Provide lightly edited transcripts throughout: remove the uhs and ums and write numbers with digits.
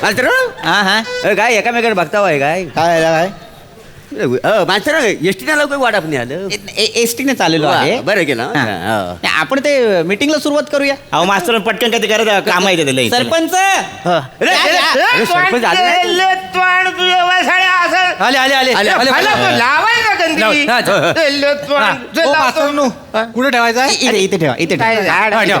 मास्तर हा हा काय एकामेकाला बघता होय काय काय काय मास्तर एसटीला लवकर वाटप नाही आलं एसटीने चाललेलो आहे. बरं केलं हा. हा. आपण ते मीटिंगला सुरुवात करूया. अहो मास्तर पटकन काय ते करत काम आहे त्याला सरपंच अरे, अरे, सरपंच आले नाही? आले आले आले आले. आले, आले. लाव. हा, कुठे ठेवायचा आहे? इथे इथे ठेवा इथे ठेवा. ठेवा,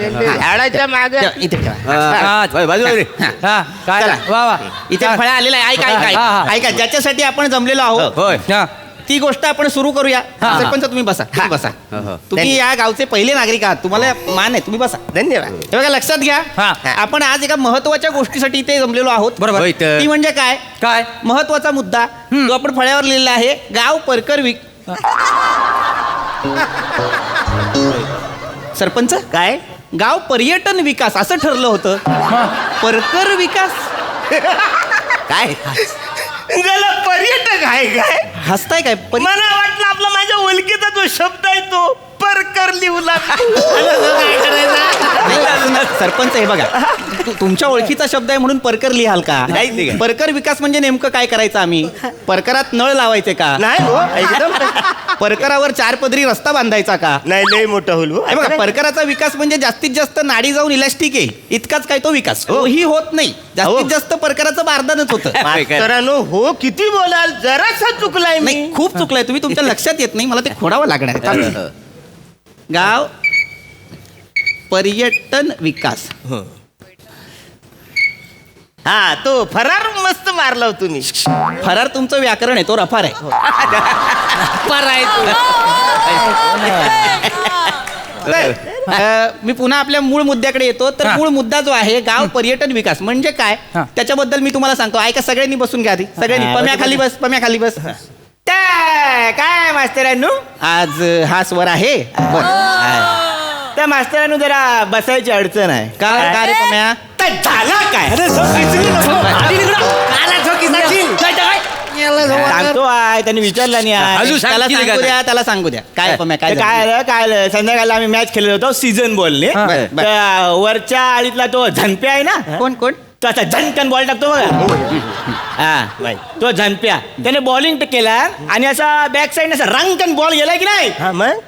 इथे ठेवा. हा, बाजूला रे. हा काय चला. वा वा इथे फळं आलेलं आहे. ऐका हा, ऐका हा. ऐका ज्याच्यासाठी आपण जमलेलो आहोत होय हा. ती गोष्ट आपण सुरू करूया. हा. सरपंच तुम्ही बसा तुम्ही बसा. हा. तुम्ही या गावचे पहिले नागरिक आहात. तुम्हाला मान आहे. तुम्ही बसा. धन्यवाद. हे बघा लक्षात घ्या. हा. आपण आज एका महत्वाच्या गोष्टीसाठी इथे जमलेलो आहोत. बरोबर. होय तर. ती म्हणजे काय काय महत्वाचा मुद्दा जो आपण फळ्यावर लिहिलेला आहे. गाव परकर सरपंच काय गाव पर्यटन विकास असं ठरलं होतं. परकर विकास काय त्याला पर्यटक आहे काय हसताय काय मला वाटलं आपला माझ्या ओळखीचा जो शब्द आहे तो परकर लिहू सरपंच हे बघा तुमच्या ओळखीचा शब्द आहे म्हणून परकर लिहाल का? नाही ते काय. परकर विकास म्हणजे नेमकं काय करायचं आम्ही? परकरात नळ लावायचे का? नाही हो एकदम परकरावर 4 पदरी रस्ता बांधायचा का? नाही लय मोठा होईल हो. हे बघा परकराचा विकास म्हणजे जास्तीत जास्त नाडी जाऊन इलास्टिक येईल इतकाच काय तो विकास ही होत नाही. जास्तीत जास्त परकराचं बारदानच होतं. मास्तरांनो हो किती बोलाल जरासा चुकलाय मी नाही खूप चुकलंय तुम्ही तुमच्या लक्षात येत नाही मला ते खोडावं लागणार आहे. गाव पर्यटन विकास हा तो फरार मस्त मारला हो तुम्ही फरार तुमचं व्याकरण आहे तो रफार आहे. तर, मी पुन्हा आपल्या मूळ मुद्द्याकडे येतो. तर मूळ मुद्दा जो आहे गाव पर्यटन विकास म्हणजे काय त्याच्याबद्दल मी तुम्हाला सांगतो. ऐका सगळ्यांनी बसून घ्या आधी. सगळ्यांनी पम्या खाली बस. काय मास्तरांनो आज हा स्वर आहे त्या मास्तरांनो जरा बसायची अडचण आहे का रे पम्या? झाला काय सांगतो आहे त्यांनी विचारला नाही आहे. अजून सांग त्याला किती सांगू गाणं? द्या त्याला सांगू द्या. काय पम्या काय ते काय संध्याकाळला आम्ही मॅच खेळलो होतो सीझन बॉलने बरं. वरच्या आळीतला तो झनप्या आहे ना कोण तो असा झनकन बॉल टाकतो बघा हा तो झनप्या त्याने बॉलिंग केला आणि असा बॅक साईड असा रंगकन बॉल गेलाय की नाही मग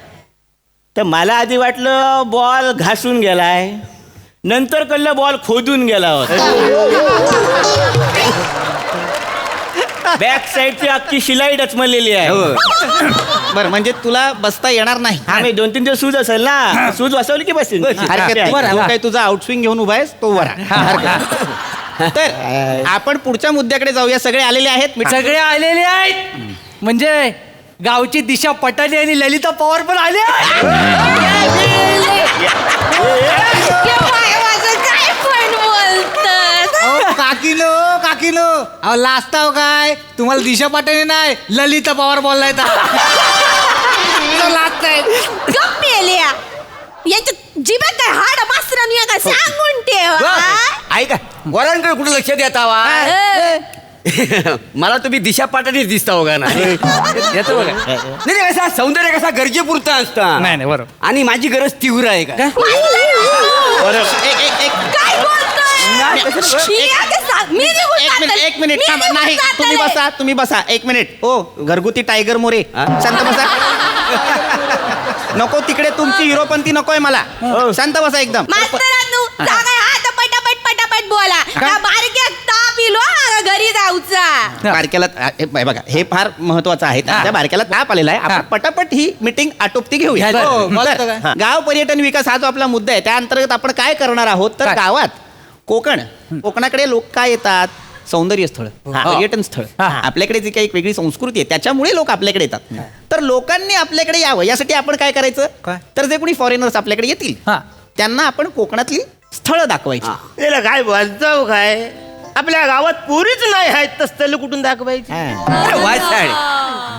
तर मला आधी वाटलं बॉल घासून गेलाय नंतर कळलं बॉल खोदून गेला होता बॅक साईडची अख्खी शिलाई डचमलेली आहे बरं म्हणजे तुला बसता येणार नाही. आम्ही 2-3 दिवस सूज असेल ना सूज बसवली की बसेल हरकत नाही. जो काही तुझा आउटस्विंग घेऊन उभा आहेस तो वरा. तर आपण पुढच्या मुद्द्याकडे जाऊया. सगळे आलेले आहेत. सगळे आलेले आहेत म्हणजे गावची दिशा पटाली आणि ललिता पवार पण आले काय पण बोलतोस? काकीनो अहो लाजताव काय तुम्हाला दिशा पाटाने नाही ललिता पवार बोललाय लाजताय गप्प मेल्या. याच्या जिभेत काय हाड मास्तरांनी या का सांगून ठेव हा? ऐका वरांकडे कुठं लक्ष देता वा मला तुम्ही दिशा पाठाने दिसता हो का ना येतो बघा नाही कसा सौंदर्य कसा गरजेपुरता असता नाही बरोबर आणि माझी गरज तीव्र आहे का काय बोलतोय? मी निघून जातो. एक मिनिट मी थांबा. निघून नाही जातो. तुम्ही बसा 1 मिनिट. ओ घरगुती टायगर मोरे शांत बसा. नको तिकडे तुमची हिरोपंती नकोय मला. शांत बसा एकदम. मास्तरांनो जागा हात पटापट बोला. त्या बारक्या ताप इलो घरी जाऊचा. बारक्याला बघा हे फार महत्वाचं आहे. त्या बारक्याला ताप आलेला आहे. आपण पटापट ही मीटिंग आटोपती घेऊया. तर, गाव पर्यटन विकास हा जो आपला मुद्दा आहे त्या अंतर्गत आपण काय करणार आहोत तर गावात कोकणाकडे लोक काय येतात सौंदर्य स्थळ पर्यटन स्थळ आपल्याकडे जी काही एक वेगळी संस्कृती आहे त्याच्यामुळे लोक आपल्याकडे येतात. तर लोकांनी आपल्याकडे यावं यासाठी आपण काय करायचं तर जे कोणी फॉरेनर्स आपल्याकडे येतील त्यांना आपण कोकणातली स्थळं दाखवायची. त्याला काय बोलतो काय आपल्या गावात पोरीच नाही आहेत तसलं कुठून दाखवायची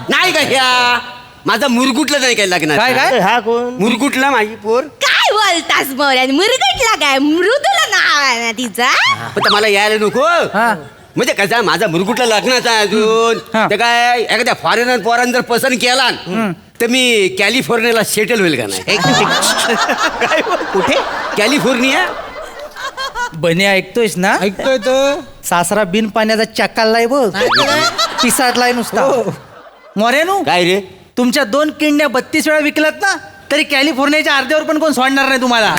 नाही का ह्या माझा मुरगुटला नाही काय लागणार काय हा कोण मुरगुटला माझी पोर काय बोलतास मोऱ्या? मुरगटला काय मृदूला नाव आहे ना तिचा? पण मला यायला नको म्हणजे कसा माझा मुरगुटला लग्नाचा आहे अजून ते काय एखाद्या फॉरेनर पोरान जर पसंत केला तर मी कॅलिफोर्नियाला सेटल होईल का नाही कुठे कॅलिफोर्निया बने ऐकतोयस ना? ऐकतोय तर सासरा बिन पाण्याचा चक्कालाय बघ, पिसाटलाय नुसता. मोऱ्यानू, काय रे तुमच्या 2 किडण्या 32 वेळा विकलात ना, तरी कॅलिफोर्नियाच्या अर्ध्यावर पण कोण सोडणार नाही तुम्हाला.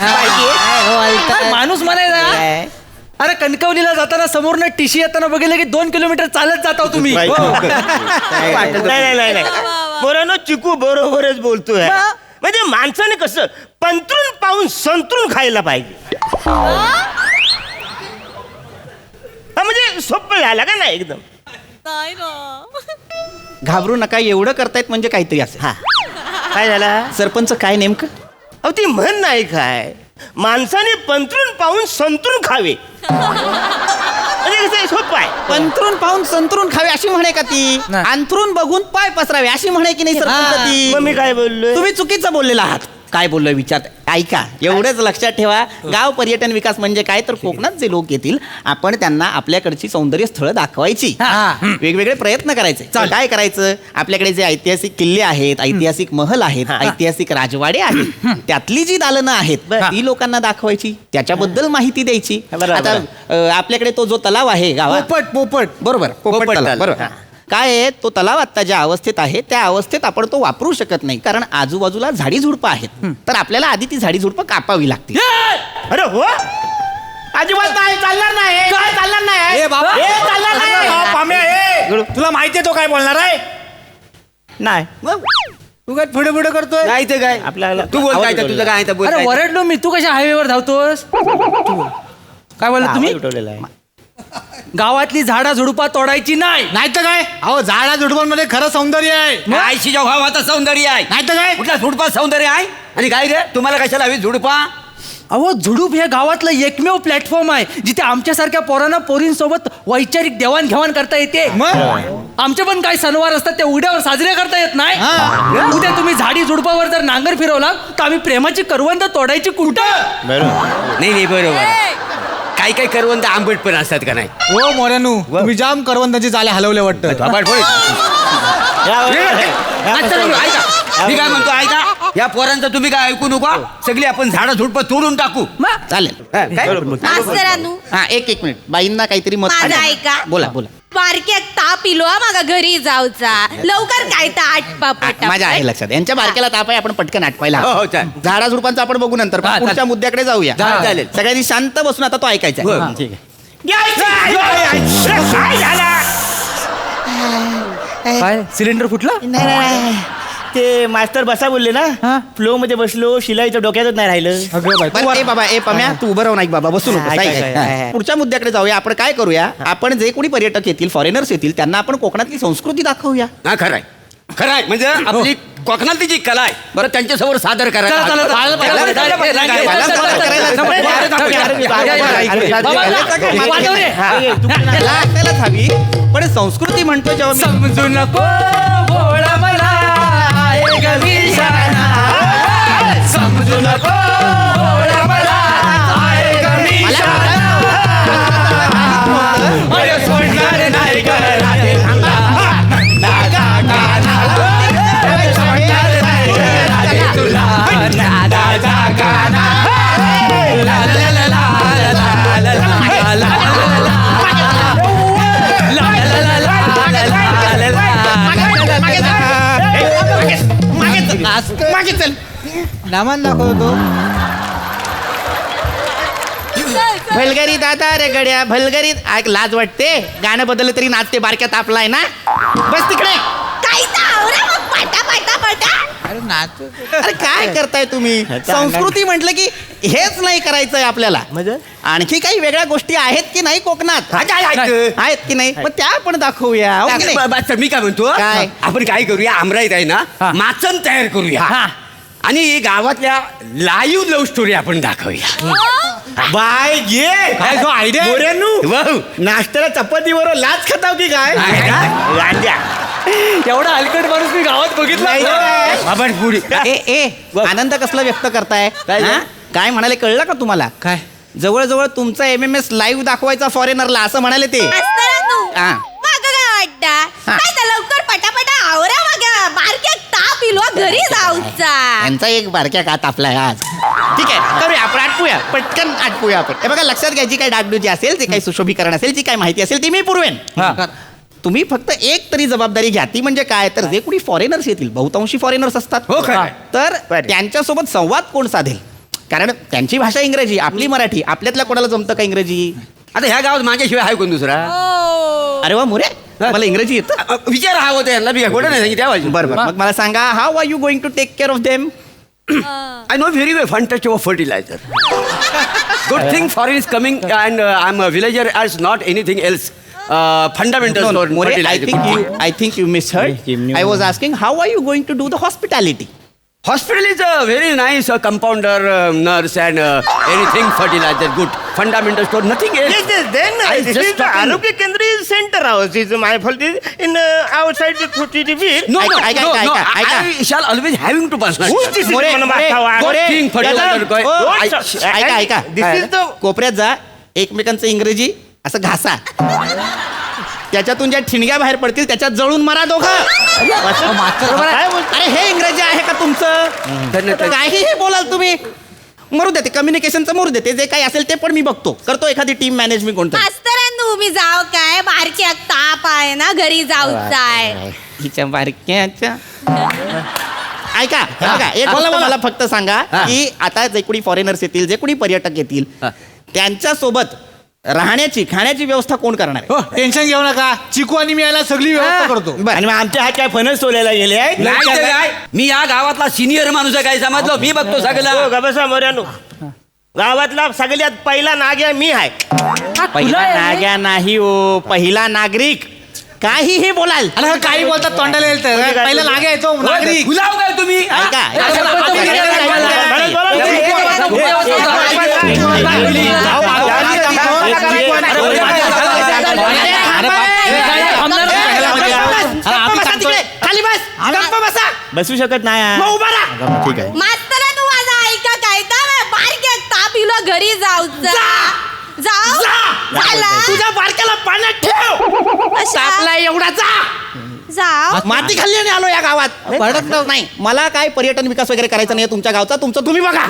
काय माणूस म्हणायचा. अरे कणकवलीला जाताना समोरनं टीशी येताना बघितलं की 2 किलोमीटर चालत जाता हो तुम्ही. नाही पोरांनो, चिकू बरोबरच बोलतोय. म्हणजे माणसाने कसं पंतरून पाहून संतरून खायला पाहिजे. म्हणजे सोपं झालं का नाही एकदम. नाही ना. घाबरू नका, एवढं करतायत म्हणजे काहीतरी असं. काय झाला सरपंच काय नेमकं? अहो ती म्हण नाही काय, माणसाने पंतरून पाहून संतरून खावे. म्हणजे कसं सोपं आहे. पंतरून पाहून संतरून खावे अशी म्हणे का ती? नाही. अंथरून बघून पाय पसरावे अशी म्हणे की नाही सरपंच ती? मग मी काय बोललोय? तुम्ही चुकीचं बोललेला आहात. काय बोललोय विचार ऐका. एवढंच लक्षात ठेवा, गाव पर्यटन विकास म्हणजे काय तर कोकणात जे लोक येतील आपण त्यांना आपल्याकडची सौंदर्य स्थळं दाखवायची. वेगवेगळे प्रयत्न करायचे. काय करायचं, आपल्याकडे जे ऐतिहासिक किल्ले आहेत, ऐतिहासिक महल आहेत, ऐतिहासिक राजवाडे आहेत, त्यातली जी दालनं आहेत ती लोकांना दाखवायची, त्याच्याबद्दल माहिती द्यायची. आता आपल्याकडे तो जो तलाव आहे गावात, पोपट बरोबर पोपट तलाव, बरोबर. काय आहे, तो तलाव आता ज्या अवस्थेत आहे त्या अवस्थेत आपण तो वापरू शकत नाही, कारण आजूबाजूला झाडी झुडपं आहेत. तर आपल्याला आधी ती झाडी झुडपं कापावी लागतील. अरे हो, अजिबात नाही, चालणार नाही. काय चालणार नाही? ए बाबा. ए, चालणार नाही. तुला माहितीये तो काय बोलणार आहे? नाही तू काय पुढे पुढे करतोय? नाही ते काय आपल्याला तू बोल काय तर तुझं काय तर बोल अरे काय. वरडलो मी, तू कशा हायवेवर धावतोस? काय बोलला तुम्ही? उठवलेला आहे. गावातली झाडा झुडपा तोडायची नाही. नाही तर काय, अहो झाडा झुडपांमध्ये खरं सौंदर्य आहे. आयशीच्या भावाचं सौंदर्य आहे. नाही तर काय, कुठला झुडपा सौंदर्य आहे? आणि काय रे तुम्हाला कशाला हवी झुडपा? अहो झुडूप हे गावातलं एकमेव प्लॅटफॉर्म आहे जिथे आमच्यासारख्या पोरांना पोरींसोबत वैचारिक देवाणघेवाण करता येते. मग आमचे पण काही सणवार असतात ते उड्यावर साजरे करता येत नाही. उद्या तुम्ही झाडी झुडपावर जर नांगर फिरवला तर आम्ही प्रेमाची करवंद तोडायची कुठं? नाही बरोबर. काही काही करवंद आंबट पण असतात का नाही? हो मोऱ्यानू, तुम्ही जाम करवंदाची जाले हलवले वाटतं. बाबा, बोल. आता तुम्ही ऐका, मी काय म्हणतो ऐका, या पोरांचं तुम्ही काय ऐकू नका. सगळी आपण झाडं झुडपं तोडून टाकू. चालेल. हा, काय? मास्तरानू, हा एक मिनिट, बाईंना काहीतरी मत माझं आहे. ऐका. बोला बोला. बारक्यात ताप इलो मागा घरी जाऊचा. लवकर काय तर आटपा माझ्या आहे लक्षात. यांच्या बारक्याला ताप आहे, आपण पटकन आटवायला हो, हवं. हो, चालेल. झाडा झुडपांचं आपण बघू नंतर, पण हा, पुढच्या चालेल. मुद्द्याकडे जाऊया. चालेल. सगळ्यांनी शांत बसून आता तो ऐकायचा हो. आहे. ठीक आहे. काय झाला? काय सिलेंडर फुटला? ते मास्तर बसा बोलले हा. ना, फ्लो मध्ये बसलो, शिलाईचं डोक्यातच नाही राहिलं. अगं बाई, बरं, ए बाबा, ए पम्या, तू उभं राहू नाही बाबा, बसू नको. काय. पुढच्या मुद्द्याकडे जाऊया. आपण काय करूया, आपण जे कोणी पर्यटक येतील, फॉरेनर्स येतील, त्यांना आपण कोकणातली संस्कृती दाखवूया. हा खरंय खरंय. म्हणजे आपली कोकणातली जी कला आहे बरं त्यांच्यासमोर सादर करायला. चला, चला, चला. आपल्यालाच हवी, पण संस्कृती म्हणतो जेव्हा मी समजू नको भोळा मला आहे गविशाना. समजू नको भोळा मला आहे गविशाना. अरे सोडणार नाही गं राधे तुला. नागा गाना अरे सोडणार नाही गं राधे तुला. नागा गाना ला ला ला ला ला ला ला ला मागे चल. नामान दाखवतो. भलगरी दादा रे गड्या, भलगरी. ऐक, लाज वाटते. गाणं बदललं तरी नाचते. बारक्या तापलाय ना, बस तिकडे. काय तर आवरा मग पटा. अरे नाच. अरे काय करताय तुम्ही? संस्कृती म्हटलं की हेच नाही करायचंय आपल्याला. म्हणजे आणखी काही वेगळ्या गोष्टी आहेत की नाही कोकणात? हा, काय ऐक. आहेत की नाही? मग त्या आपण दाखवूया, हो की नाही? बस, मी काय म्हणतो काय? आपण काय करूया, आमराईत आहे ना माचन तयार करूया आणि गावातल्या लाईव्ह लव्ह स्टोरी आपण दाखवूया. बाय गे काय जो आयडिया आहे? वाव. नाश्त्याला चपातीवर लाच खाताव की काय? आहे का? गांड्या. एवढा हलकट माणूस मी गावात बघितला नाही. बाबा, पुढे. ए आनंद कसला व्यक्त करताय? हा? काय म्हणाले कळलं का तुम्हाला? काय जवळजवळ तुमचा MMS लाईव्ह दाखवायचा फॉरेनरला, असं म्हणाले ते. मास्तरानू, हा. मागं काय वाटतं? काय तर लवकर पटापटा आवरा मागा. बारक्यात ताप इलो घरी जाऊचा. यांचा एक बारक्या का तापलाय आज. ठीक आहे, करूया आपण. आटपूया पटकन आटपूया आपण हे बघा लक्षात घ्या जी काही डागडुजी असेल जे काही सुशोभीकरण असेल जी काही माहिती असेल ती मी पुरवेन तुम्ही फक्त एक तरी जबाबदारी घ्या ती म्हणजे काय तर जे कुणी फॉरेनर्स येतील बहुतांशी फॉरेनर्स असतात हो, खरं. तर त्यांच्यासोबत संवाद कोण साधेल कारण त्यांची भाषा इंग्रजी आपली मराठी आपल्यातल्या कोणाला जमतं का इंग्रजी आता ह्या गावात माझ्याशिवाय आहे कोण दुसरा अरे वा मोरे मला इंग्रजी येतं विचार हा होता यांना मी कुठं नाही सांगितलं बरं मग मला सांगा how are you going to take care of them I know very well fun touch of fertilizer. Good thing foreign is coming and I'm a villager as not anything else. Fundamentals for More, fertilizer. I think you misheard. I was asking how are you going to do the hospitality? Hospital is a very nice compounder, nurse and anything fertilizer. Good fundamental store. Nothing else. Then I this just is the talking. Arogya Kendra is center house. Is my fault is in outside the 40 feet. No, no, I- no, I- no. I- I shall always having to personal. Who's this? More, Mana more, Bhaktawa. more. Good thing fertilizer. ऐका ऐका This is the कोपऱ्यात जा एकमेकांचं इंग्रजी असं घासा त्याच्यातून ज्या ठिणग्या बाहेर पडतील त्याच्यात जळून मारा दोघं बरोबर आहे? अरे हे इंग्रजी आहे का तुमचं काहीही बोलाल तुम्ही मरू देते कम्युनिकेशनचं मरू देते जे काही असेल ते पण मी बघतो करतो एखादी टीम मॅनेज मी कोणतं मास्तरांनो तुम्ही जाव काय बारक्या ताप आहे ना घरी जाऊचाय हिच्या बारक्याच्या ऐका हे बघा एक गोष्ट मला फक्त सांगा की आता जे कोणी फॉरेनर्स येतील जे कोणी पर्यटक येतील त्यांच्या सोबत राहण्याची खाण्याची व्यवस्था कोण करणार आहे? हो टेन्शन घेऊ नका चिकू आणि मी यायला सगळी व्यवस्था करतो बरं. आणि मग आमच्या हात काय फणस तोलायला गेले आहेत नाही तर काय मी या गावातला सिनियर माणूस आहे काय समजलो मी बघतो हो, सगळं गबसा मोऱ्यानो गावातला सगळ्यात पहिला नाग्या मी आहे पहिला नाग्या नाही हो पहिला नागरिक काहीही बोलाल आणि हा काही बोलतात तोंडाला येईल तर पहिला लागे येतो नागरिक गुलाव काय तुम्ही हा? ऐका. खाली बस गप्प बसा बसू शकत नाही मग उभा राहा ठीक आहे मास्तरांनो माझा ऐका काय तर बारक्या ताप इलो घरी जाऊचा जाऊ झाला तुझ्या बारक्याला पाण्यात ठेव सापला एवढा जाऊ माती खाल्ली आणि आलो या गावात पडत नाही मला काय पर्यटन विकास वगैरे करायचा नाही तुमच्या गावचा तुमचं तुम्ही बघा